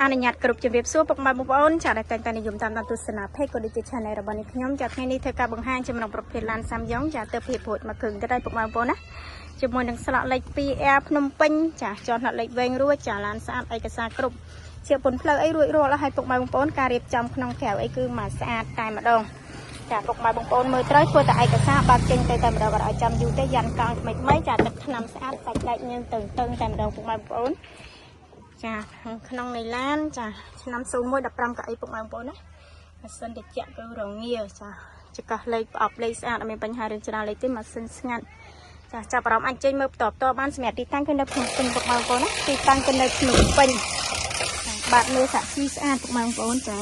អានញ្ញាតគ្រប់ជំរាបសួរពុកម៉ែបងប្អូនចាដែលតែងតែនិយមតាមទស្សនាเพจក៏ដូចជា channel របស់នេះខ្ញុំចាថ្ងៃនេះធ្វើការបង្ហាញចំណងប្រភេទឡានសាំយ៉ុងចាទៅភាពរួចមកគ្រឿងទៅដែរពុកម៉ែបងប្អូនណាជាមួយនឹងស្លាកលេខ 2R ភ្នំពេញចាចតលេខវែងរួចចាឡានស្អាតឯកសារគ្រប់ជាពុនផ្លូវអីរួចរាល់ហើយពុកម៉ែបងប្អូនការរៀបចំក្នុងក្រៅអីគឺមកស្អាតតែម្ដងចាពុកម៉ែបងប្អូនមើលត្រូវធ្វើតែឯកសារបាត់ចេញទៅតែម្ដងអត់ឲ្យចាំយូរទេយ៉ាន់កោងថ្មីចាទឹកថ្នាំស្អាតសាច់ដែកញើងទៅតែម្ដងពុកម៉ែបងប្អូនចាក្នុងនៃឡានចាឆ្នាំ0115កៅអីពុកម៉ែបងប្អូនណាម៉ាស៊ីនត្រជាក់គឺរងាចាចកោះលេខប្រអប់លេខស្អាតអត់មានបញ្ហារឿងច្រើនលេខទេម៉ាស៊ីនស្ងាត់ចាចាប់អារម្មណ៍អញ្ជើញមើលបន្តបានសម្រាប់ទីតាំងគឺនៅភ្នំពេញពុកម៉ែបងប្អូនណាទីតាំងគឺនៅភ្នំពេញបាទមើលសាក់ស៊ីស្អាតពុកម៉ែបងប្អូនចា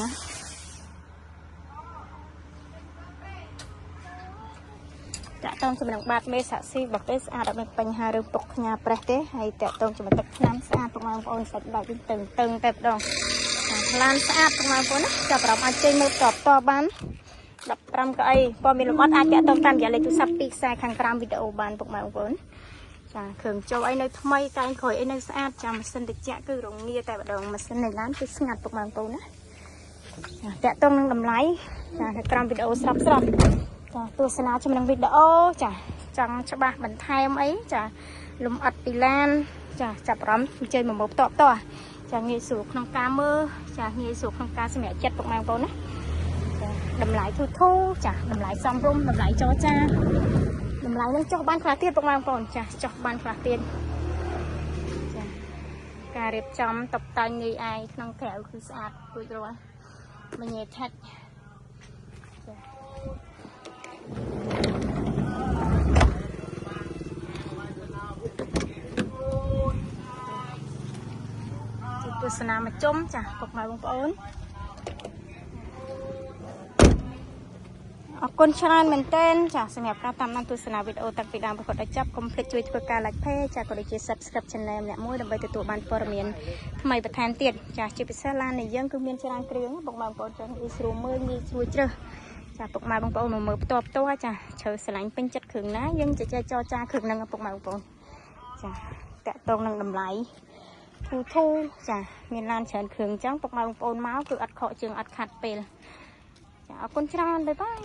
តាក់តងសម្រាប់បាតមេសាក់ស៊ីរបស់គេស្អាតអត់មានបញ្ហារឿងពុកផ្ញើប្រេះទេហើយតាក់តងជាមួយទឹកថ្នាំស្អាតពុកម៉ែបងប្អូនសាច់បែកវិញតឹងតែម្ដងឡានស្អាតពុកម៉ែបងប្អូនណាចាប់អារម្មណ៍អញ្ជើញមើលបន្តបាន15កៅអីព័ត៌មានលម្អិតអាចតាក់ទងតាមរយៈលេខទូរស័ព្ទពីខ្សែខាងក្រោមវីដេអូបានពុកម៉ែបងប្អូនចាគ្រឿងចូលអីនៅថ្មីកែងក្រោយអីនៅស្អាតចាម៉ាស៊ីនត្រជាក់គឺរងាតែម្ដងម៉ាស៊ីននៃឡានគឺស្ងាត់ពុកម៉ែបងប្អូនណាចាតាក់ទងនឹងតម្លៃចាខាងក្រោមវីដេអូស្រាប់ចាទស្សនាជាមួយនឹងវីដេអូចាចង់ច្បាស់បន្ថែមអីចាលម្អិតពីឡានចាចាប់អារម្មណ៍អញ្ជើញមកមើលតចាងាយស្រួលក្នុងការមើលចាងាយស្រួលក្នុងការសម្រេចចិត្តពុកម៉ែបងប្អូនណាតម្លៃធូរចាតម្លៃសមរម្យតម្លៃចរចាតម្លៃនឹងចុះបានខ្លះទៀតពុកម៉ែបងប្អូនចាចុះបានខ្លះទៀតចាការរៀបចំតុបតែងងាយឯងក្នុងក្រៅគឺស្អាតរួចរាល់មញ៉េថាច់ទស្សនាមកជុំចាពុកម៉ែបងប្អូនអរគុណច្រើនមែនទែនចាសម្រាប់ការតាមដានទស្សនាវីដេអូតាំងពីដើមរហូតដល់ចប់កុំភ្លេចជួយធ្វើការ like page ចាក៏ដូចជា subscribe channel ម្នាក់មួយដើម្បីទទួលបានព័ត៌មានថ្មីបន្ថែមទៀតចាជាពិសេសឡាននៃយើងគឺមានច្រើនគ្រឿងពុកម៉ែបងប្អូនចង់ងាយស្រួលមើលងាយស្រួលជ្រើសចាពុកម៉ែបងប្អូនមកមើលផ្ទាល់ចាជ្រើសស្រឡាញ់ពេញចិត្តគ្រឿងណាយើងជជែកចរចាគ្រឿងហ្នឹងពុកម៉ែបងប្អូនចាតាក់ទងនឹងតម្លៃធូរចាមានឡានច្រើនគ្រឿងអញ្ចឹងពុកម៉ែបងប្អូនមកគឺអត់ខកជើងអត់ខាត់ពេលចាអរគុណច្រើនបាយបាយ